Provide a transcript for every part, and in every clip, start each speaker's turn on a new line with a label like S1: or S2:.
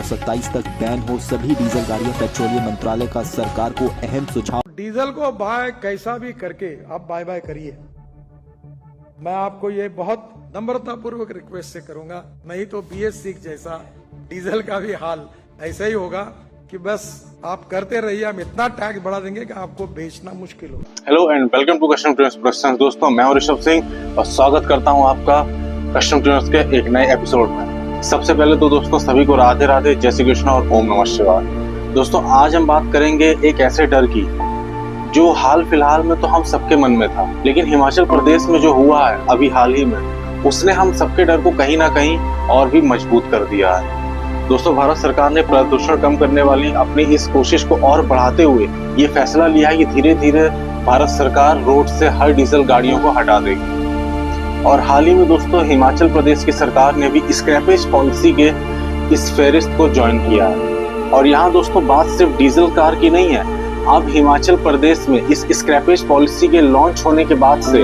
S1: 2027 तक बैन हो सभी डीजल गाड़ियां। पेट्रोलियम मंत्रालय का सरकार को अहम सुझाव।
S2: डीजल को बाय कैसा भी करके आप बाय बाय करिए। मैं आपको ये बहुत नम्रता पूर्वक रिक्वेस्ट से करूंगा, नहीं तो BS6 जैसा डीजल का भी हाल ऐसा ही होगा कि बस आप करते रहिए, हम इतना टैक्स बढ़ा देंगे कि आपको बेचना मुश्किल होगा।
S3: Hello and welcome to custom tuners productions. दोस्तों, मैं हूं ऋषभ सिंह और स्वागत करता हूं आपका कस्टम ट्यूनर्स के एक नए एपिसोड में। सबसे पहले तो दोस्तों सभी को राधे राधे, जय श्री कृष्ण और ओम नमः शिवाय। दोस्तों, आज हम बात करेंगे एक ऐसे डर की जो हाल फिलहाल में तो हम सबके मन में था, लेकिन हिमाचल प्रदेश में जो हुआ है अभी हाल ही में, उसने हम सबके डर को कहीं ना कहीं और भी मजबूत कर दिया है। दोस्तों, भारत सरकार ने प्रदूषण कम करने वाली अपनी इस कोशिश को और बढ़ाते हुए ये फैसला लिया है कि धीरे धीरे भारत सरकार रोड से हर डीजल गाड़ियों को हटा देगी। और हाल ही में दोस्तों हिमाचल प्रदेश की सरकार ने भी स्क्रैपेज पॉलिसी के इस फेरिस्त को ज्वाइन किया है। और यहाँ दोस्तों बात सिर्फ डीजल कार की नहीं है। अब हिमाचल प्रदेश में इस स्क्रैपेज पॉलिसी के लॉन्च होने के बाद से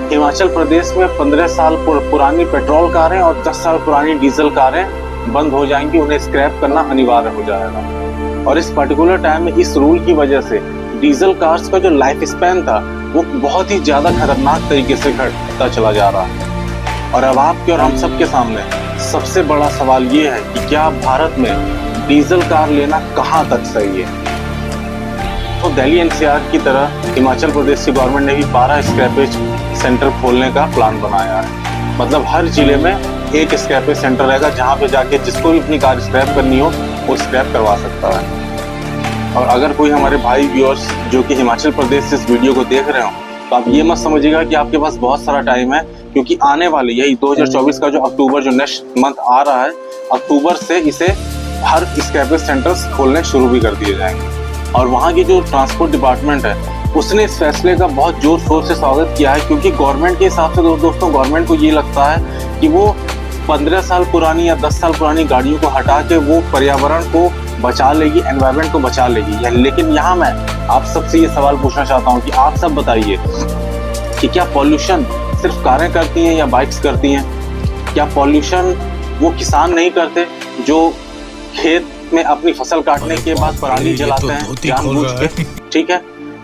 S3: हिमाचल प्रदेश में 15 साल पुरानी पेट्रोल कारें और 10 साल पुरानी डीजल कारें बंद हो जाएंगी, उन्हें स्क्रैप करना अनिवार्य हो जाएगा। और इस पर्टिकुलर टाइम में इस रूल की वजह से डीजल कार्स का जो लाइफ स्पैन था वो बहुत ही ज्यादा खतरनाक तरीके से घटता चला जा रहा है। और अब आपके और हम सबके सामने सबसे बड़ा सवाल ये है कि क्या भारत में डीजल कार लेना कहाँ तक सही है। तो दिल्ली NCR की तरह हिमाचल प्रदेश की गवर्नमेंट ने भी 12 स्क्रैपेज सेंटर खोलने का प्लान बनाया है। मतलब हर जिले में एक स्क्रैपेज सेंटर रहेगा जहाँ पे जाके जिसको भी अपनी कार स्क्रैप करनी हो वो स्क्रैप करवा सकता है। और अगर कोई हमारे भाई व्यूअर्स जो कि हिमाचल प्रदेश से इस वीडियो को देख रहे हो तो आप ये मत समझिएगा कि आपके पास बहुत सारा टाइम है, क्योंकि आने वाले यही 2024 का जो अक्टूबर जो नेक्स्ट मंथ आ रहा है, अक्टूबर से इसे हर स्क्रैपेज सेंटर्स खोलने शुरू भी कर दिए जाएंगे। और वहाँ की जो ट्रांसपोर्ट डिपार्टमेंट है उसने इस फैसले का बहुत जोर शोर से स्वागत किया है, क्योंकि गवर्नमेंट के हिसाब से दोस्तों गवर्नमेंट को ये लगता है कि वो 15 साल पुरानी या 10 साल पुरानी गाड़ियों को हटा के वो पर्यावरण को बचा लेगी, एनवायरनमेंट को बचा लेगी। लेकिन यहाँ मैं आप सबसे ये सवाल पूछना चाहता हूँ कि आप सब बताइए कि क्या पॉल्यूशन सिर्फ कारें करती हैं या बाइक्स करती हैं? क्या पॉल्यूशन वो किसान नहीं करते जो खेत में अपनी फसल काटने के बाद पराली जलाते हैं जानबूझ के? ठीक है,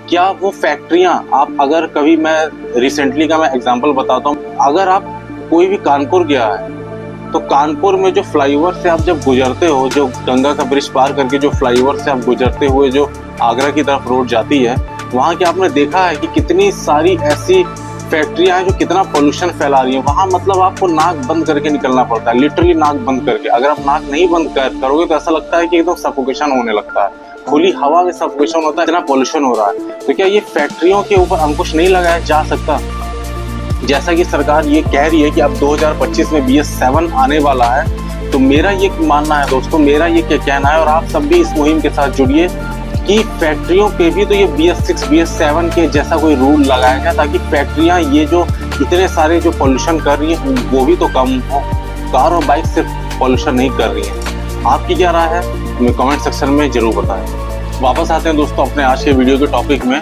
S3: क्या वो फैक्ट्रियां, आप अगर कभी, मैं रिसेंटली का मैं एग्जांपल बताता हूँ, अगर आप कोई भी कानपुर गया है तो कानपुर में जो फ्लाईओवर से आप जब गुजरते हो, जो गंगा का ब्रिज पार करके जो फ्लाईओवर से आप गुजरते हुए जो आगरा की तरफ रोड जाती है, वहाँ की आपने देखा है कि कितनी सारी ऐसी फैक्ट्रियां हैं जो कितना पोल्यूशन फैला रही है। वहाँ मतलब आपको नाक बंद करके निकलना पड़ता है, लिटरली नाक बंद करके। अगर आप नाक नहीं बंद करोगे तो ऐसा लगता है कि एकदम सफोकेशन होने लगता है, खुली हवा में सफोकेशन होता है, इतना पोल्यूशन हो रहा है। तो क्या ये फैक्ट्रियों के ऊपर अंकुश नहीं लगाया जा सकता? जैसा कि सरकार ये कह रही है कि अब 2025 में BS7 आने वाला है, तो मेरा ये मानना है दोस्तों, मेरा ये क्या कहना है, और आप सब भी इस मुहिम के साथ जुड़िए कि फैक्ट्रियों पे भी तो ये BS6 BS7 के जैसा कोई रूल लगाया जाए, ताकि फैक्ट्रियां ये जो इतने सारे जो पोल्यूशन कर रही हैं वो भी तो कम हो। कार और बाइक से पोल्यूशन नहीं कर रही हैं। आपकी क्या राय है हमें कमेंट सेक्शन में जरूर बताएं। वापस आते हैं दोस्तों अपने आज के वीडियो के टॉपिक में।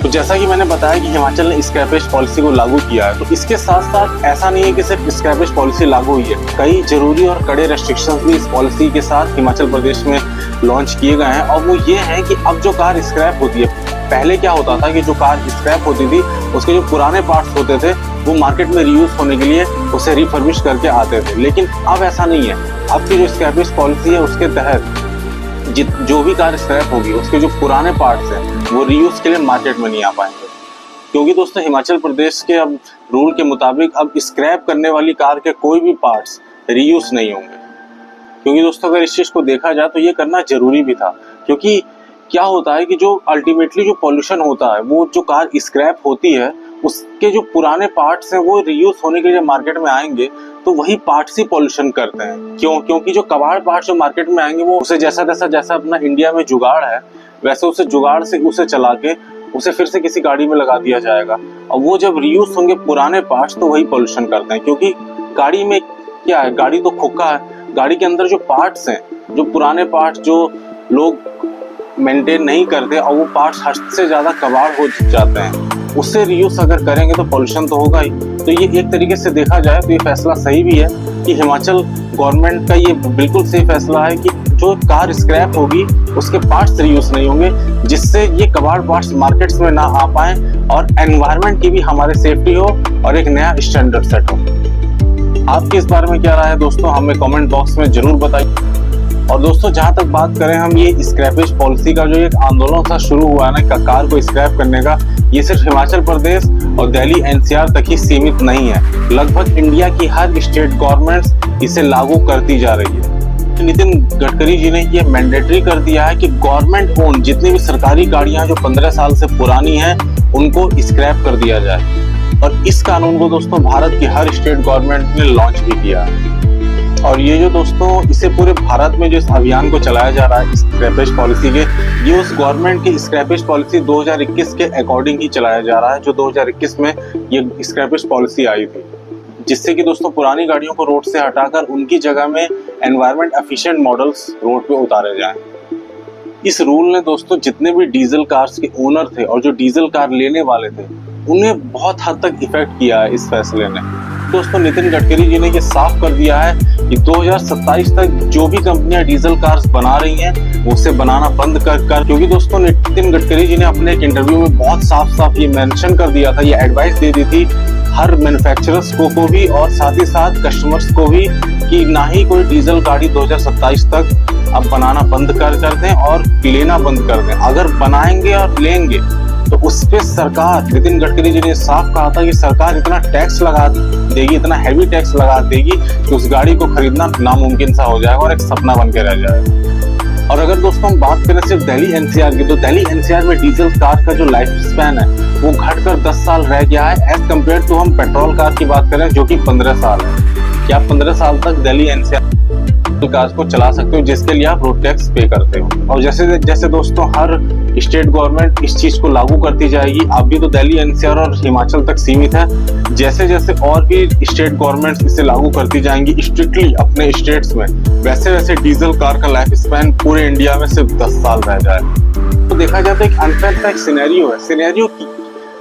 S3: तो जैसा कि मैंने बताया कि हिमाचल ने स्क्रैपेज पॉलिसी को लागू किया है, तो इसके साथ साथ ऐसा नहीं है कि सिर्फ स्क्रैपेज पॉलिसी लागू हुई है, कई जरूरी और कड़े रेस्ट्रिक्शंस भी इस पॉलिसी के साथ हिमाचल प्रदेश में लॉन्च किए गए हैं। और वो ये है कि अब जो कार स्क्रैप होती है, पहले क्या होता था कि जो कार स्क्रैप होती थी उसके जो पुराने पार्ट्स होते थे वो मार्केट में रीयूज होने के लिए उसे रिफर्बिश करके आते थे। लेकिन अब ऐसा नहीं है। अब की जो स्क्रैपेज पॉलिसी है उसके तहत जो भी कार स्क्रैप होगी उसके जो पुराने पार्ट्स हैं वो रीयूज के लिए मार्केट में नहीं आ पाएंगे, क्योंकि दोस्तों हिमाचल प्रदेश के अब रूल के मुताबिक अब स्क्रैप करने वाली कार के कोई भी पार्ट्स रीयूज नहीं होंगे। क्योंकि दोस्तों अगर इस चीज को देखा जाए तो ये करना जरूरी भी था, क्योंकि क्या होता है कि जो अल्टीमेटली जो पॉल्यूशन होता है वो जो कार स्क्रैप होती है उसके जो पुराने पार्ट्स हैं वो रीयूज होने के लिए मार्केट में आएंगे तो वही पार्ट्स ही पॉल्यूशन करते हैं। क्यों? क्योंकि जो कबाड़ पार्ट्स जो मार्केट में आएंगे वो उसे जैसा अपना इंडिया में जुगाड़ है वैसे उसे जुगाड़ से उसे चला के उसे फिर से किसी गाड़ी में लगा दिया जाएगा, और वो जब रीयूज होंगे पुराने पार्ट्स तो वही पॉल्यूशन करते हैं। क्योंकि गाड़ी में क्या है, गाड़ी तो खोखा है, गाड़ी के अंदर जो पार्ट्स हैं, जो पुराने पार्ट्स जो लोग मेंटेन नहीं करते और वो पार्ट्स हद से ज्यादा कबाड़ हो जाते हैं, उससे रीयूज अगर करेंगे तो पॉल्यूशन तो होगा ही। तो ये एक तरीके से देखा जाए तो ये फैसला सही भी है कि हिमाचल गवर्नमेंट का ये बिल्कुल सही फैसला है कि जो कार स्क्रैप होगी उसके पार्ट्स रीयूज नहीं होंगे, जिससे ये कबाड़ पार्ट्स मार्केट्स में ना आ पाए और एनवायरनमेंट की भी हमारे सेफ्टी हो और एक नया स्टैंडर्ड सेट हो। आपकी इस बारे में क्या राय है दोस्तों, हमें कमेंट बॉक्स में जरूर बताइए। और दोस्तों जहां तक बात करें हम ये स्क्रैपेज पॉलिसी का, जो एक आंदोलन सा शुरू हुआ है ना कार को स्क्रैप करने का, ये सिर्फ हिमाचल प्रदेश और दिल्ली एनसीआर तक ही सीमित नहीं है। लगभग इंडिया की हर स्टेट गवर्नमेंट्स इसे लागू करती जा रही है। नितिन गडकरी जी ने ये मैंडेटरी कर दिया है कि गवर्नमेंट ओन जितनी भी सरकारी गाड़ियां जो 15 साल से पुरानी हैं उनको स्क्रैप कर दिया जाए। और इस कानून को दोस्तों भारत की हर स्टेट गवर्नमेंट ने लॉन्च भी किया है। और ये जो दोस्तों इसे पूरे भारत में जो इस अभियान को चलाया जा रहा है स्क्रैपेज पॉलिसी के, ये उस गवर्नमेंट की स्क्रैपेज पॉलिसी 2021 के अकॉर्डिंग ही चलाया जा रहा है, जो 2021 में ये स्क्रैपेज पॉलिसी आई थी, जिससे कि दोस्तों पुरानी गाड़ियों को रोड से हटाकर उनकी जगह में एनवायरमेंट एफिशिएंट मॉडल्स रोड पे उतारे जाएं। इस रूल ने दोस्तों जितने भी डीजल कार्स के ओनर थे और जो डीजल कार लेने वाले थे उन्हें बहुत हद तक इफेक्ट किया है इस फैसले ने। दोस्तों नितिन गडकरी जी ने ये साफ कर दिया है कि 2027 तक जो भी कंपनियां डीजल कार्स बना रही हैं वो उसे बनाना बंद कर क्योंकि दोस्तों नितिन गडकरी जी ने अपने एक इंटरव्यू में बहुत साफ ये मेंशन कर दिया था, ये एडवाइस दे दी थी हर मैन्युफैक्चरर्स को भी और साथ ही साथ कस्टमर्स को भी कि ना ही कोई डीजल गाड़ी 2027 तक अब बनाना बंद कर दें और लेना बंद कर दें। अगर बनाएंगे और लेंगे तो उस पे सरकार, नितिन गडकरी जी ने साफ कहा था कि सरकार इतना टैक्स लगा देगी, इतना हैवी टैक्स लगा देगी कि उस गाड़ी को खरीदना नामुमकिन सा हो जाएगा और एक सपना बन के रह जाएगा। और अगर दोस्तों हम बात करें सिर्फ दिल्ली एनसीआर की, तो दिल्ली एनसीआर में डीजल कार का जो लाइफ स्पैन है वो घटकर 10 साल रह गया है एज कम्पेयर टू हम पेट्रोल कार की बात करें जो कि 15 साल है। कि आप 15 साल तक दिल्ली एनसीआर कार को चला सकते हो जिसके लिए आप रोड टैक्स पे करते हो। और जैसे दोस्तों हर स्टेट गवर्नमेंट इस चीज को लागू करती जाएगी, अभी तो दिल्ली एनसीआर और हिमाचल तक सीमित है, जैसे जैसे और भी स्टेट गवर्नमेंट्स इसे लागू करती जाएंगी स्ट्रिक्टली अपने स्टेट्स में, वैसे वैसे डीजल कार का लाइफ स्पैन पूरे इंडिया में सिर्फ 10 साल रह जाए। तो देखा जाए तो एक अनफेयर का एक सिनेरियो है।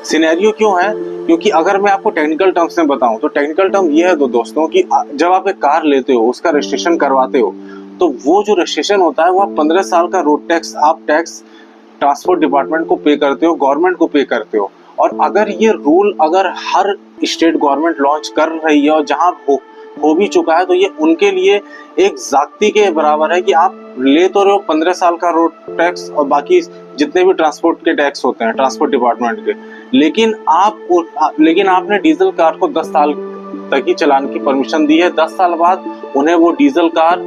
S3: सिनेरियो क्यों है? क्योंकि अगर मैं आपको टेक्निकल टर्म्स में बताऊं तो टेक्निकल टर्म ये है दोस्तों कि जब आप एक कार लेते हो, उसका रजिस्ट्रेशन करवाते हो, तो वो जो रजिस्ट्रेशन होता है वो आप 15 साल का रोड टैक्स आप टैक्स ट्रांसपोर्ट डिपार्टमेंट को पे करते हो, गवर्नमेंट को पे करते हो। और अगर ये रूल अगर हर स्टेट गवर्नमेंट लॉन्च कर रही है और जहां हो भी चुका है, तो ये उनके लिए एक जागती के बराबर है कि आप ले तो रहे हो 15 साल का रोड टैक्स और बाकी जितने भी ट्रांसपोर्ट के टैक्स होते हैं ट्रांसपोर्ट डिपार्टमेंट के, लेकिन आपने डीजल कार को 10 साल तक ही चलाने की परमिशन दी है। 10 साल बाद उन्हें वो डीजल कार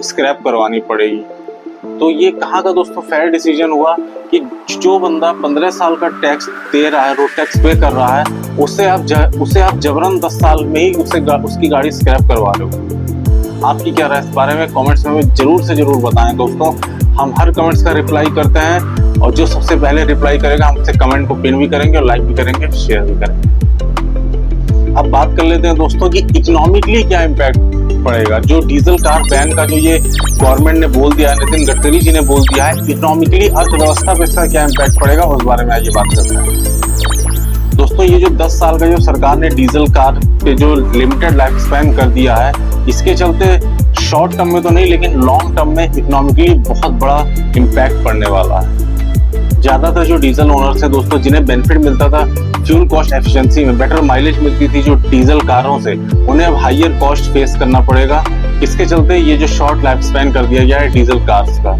S3: स्क्रैप करवानी पड़ेगी। तो ये कहाँ का दोस्तों फेयर डिसीजन हुआ कि जो बंदा 15 साल का टैक्स दे रहा है, रोड टैक्स पे कर रहा है, उसे आप जबरन 10 साल में ही उसकी गाड़ी स्क्रैप करवा रहे हो। आपकी क्या राय इस बारे में कमेंट्स में जरूर से जरूर बताएं दोस्तों। हम हर कमेंट्स का रिप्लाई करते हैं और जो सबसे पहले रिप्लाई करेगा हम उससे कमेंट को पिन भी करेंगे और लाइक भी करेंगे, शेयर भी करेंगे। अब बात कर लेते हैं दोस्तों कि इकोनॉमिकली क्या इम्पैक्ट पड़ेगा। जो डीजल कार बैन का जो ये गवर्नमेंट ने बोल दिया है, नितिन गडकरी जी ने बोल दिया है, इकोनॉमिकली अर्थव्यवस्था पे इसका क्या इम्पैक्ट पड़ेगा उस बारे में आइए बात करते हैं। दोस्तों ये जो 10 साल का जो सरकार ने डीजल कार पे जो लिमिटेड लाइफ स्पैन कर दिया है, इसके चलते शॉर्ट टर्म में तो नहीं लेकिन लॉन्ग टर्म में इकोनॉमिकली बहुत बड़ा इम्पैक्ट पड़ने वाला है। ज्यादातर जो डीजल ओनर्स है दोस्तों, जिन्हें बेनिफिट मिलता था फ्यूल कॉस्ट एफिशिएंसी में, बेटर माइलेज मिलती थी जो डीजल कारों से, उन्हें अब हाईयर कॉस्ट फेस करना पड़ेगा। इसके चलते ये जो शॉर्ट लाइफ स्पैन कर दिया गया है डीजल कार्स का।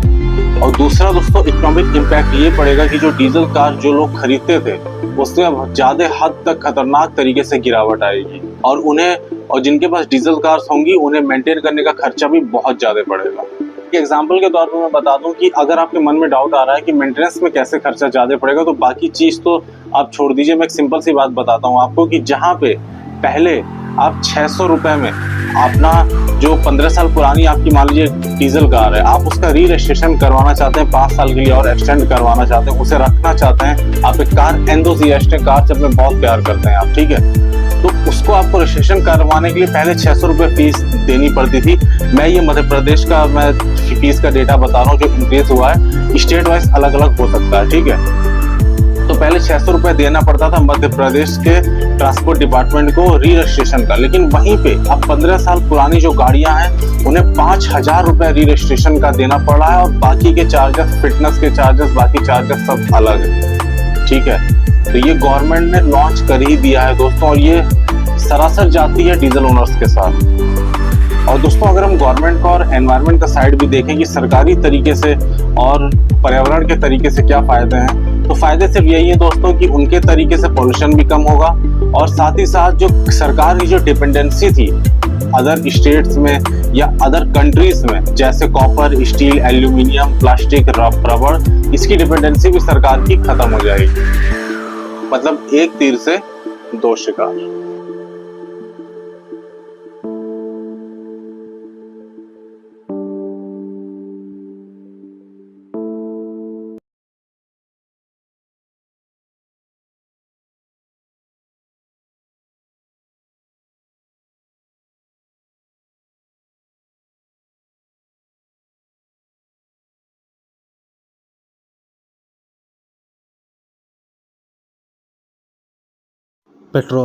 S3: और दूसरा दोस्तों इकोनॉमिक इम्पैक्ट ये पड़ेगा कि जो डीजल कार जो लोग खरीदते थे उसमें ज्यादा हद तक खतरनाक तरीके से गिरावट आएगी और जिनके पास डीजल कार्स होंगी उन्हें मेंटेन करने का खर्चा भी बहुत ज्यादा पड़ेगा। एग्जाम्पल के तौर पर मैं बता दूं कि अगर आपके मन में डाउट आ रहा है कि मेंटेनेंस में कैसे खर्चा ज्यादा पड़ेगा, तो बाकी चीज तो आप छोड़ दीजिए। मैं एक सिंपल सी बात बताता हूँ आपको कि जहाँ पे पहले आप 600 रुपए में अपना जो 15 साल पुरानी आपकी मान लीजिए डीजल कार है, आप उसका री रजिस्ट्रेशन करवाना चाहते हैं 5 साल के लिए और एक्सटेंड करवाना चाहते हैं, उसे रखना चाहते हैं, आप एक कार एंथुसियास्ट है, कार से अपने बहुत प्यार करते हैं आप, ठीक है, तो उसको आपको रजिस्ट्रेशन करवाने के लिए पहले 600 रुपये फीस देनी पड़ती थी। मैं ये मध्य प्रदेश का मैं फीस का डेटा बता रहा हूँ जो इंक्रीज हुआ है, स्टेट वाइज अलग अलग हो सकता है, ठीक है। तो पहले 600 रुपए देना पड़ता था मध्य प्रदेश के ट्रांसपोर्ट डिपार्टमेंट को री रजिस्ट्रेशन का, लेकिन वहीं पे अब 15 साल पुरानी जो गाड़ियां हैं उन्हें 5,000 रुपए री रजिस्ट्रेशन का देना पड़ रहा है, और बाकी के चार्जेस, फिटनेस के चार्जेस, बाकी चार्जेस सब अलग है। ठीक है, तो ये गवर्नमेंट ने लॉन्च कर ही दिया है दोस्तों, और ये सरासर जाती है डीजल ओनर्स के साथ। और दोस्तों अगर हम गवर्नमेंट का और एनवायरनमेंट का साइड भी देखें कि सरकारी तरीके से और पर्यावरण के तरीके से क्या फायदे हैं, तो फायदे सिर्फ यही है दोस्तों कि उनके तरीके से पोल्यूशन भी कम होगा, और साथ ही साथ जो सरकार की जो डिपेंडेंसी थी अदर स्टेट्स में या अदर कंट्रीज में, जैसे कॉपर, स्टील, एल्यूमिनियम, प्लास्टिक, रबड़, इसकी डिपेंडेंसी भी सरकार की खत्म हो जाएगी। मतलब एक तीर से दो शिकार।
S1: पेट्रोल